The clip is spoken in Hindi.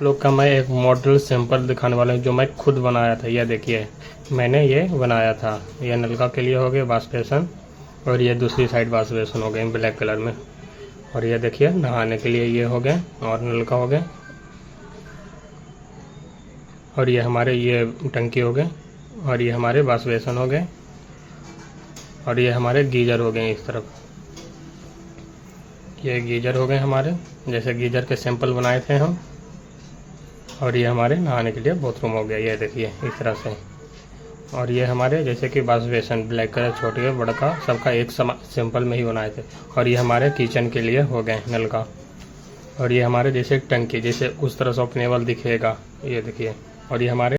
लोग का मैं एक मॉडल सैंपल दिखाने वाला हूँ जो मैं खुद बनाया था। यह देखिए, मैंने ये बनाया था। यह नलका के लिए हो गए वॉश बेसन, और ये दूसरी साइड वॉश बेसन हो गए ब्लैक कलर में। और ये देखिए नहाने के लिए ये हो गए और नलका हो गए। और ये हमारे ये टंकी हो गए, और ये हमारे वॉश बेसन हो गए, और ये हमारे गीजर हो गए इस तरफ। ये गीजर हो गए हमारे, जैसे गीजर के सैंपल बनाए थे हम। और ये हमारे नहाने के लिए बाथरूम हो गया, ये देखिए इस तरह से। और ये हमारे जैसे कि वॉश बेसन ब्लैक कलर छोटे बड़ा का सबका एक सिंपल में ही बनाए थे। और ये हमारे किचन के लिए हो गए नल का। और ये हमारे जैसे टंकी जैसे उस तरह से अपनेबल दिखेगा, ये देखिए। और ये हमारे